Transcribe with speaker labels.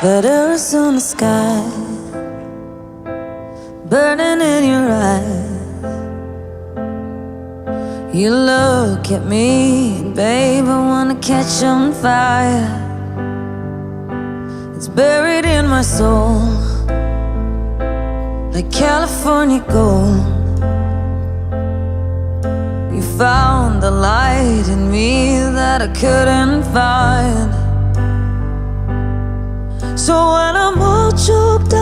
Speaker 1: But Arizona sky burning in your eyes. You look at me, babe, I wanna catch on fire. It's buried in my soul like California gold. You found the light in me that I couldn't find. So when I'm all choked up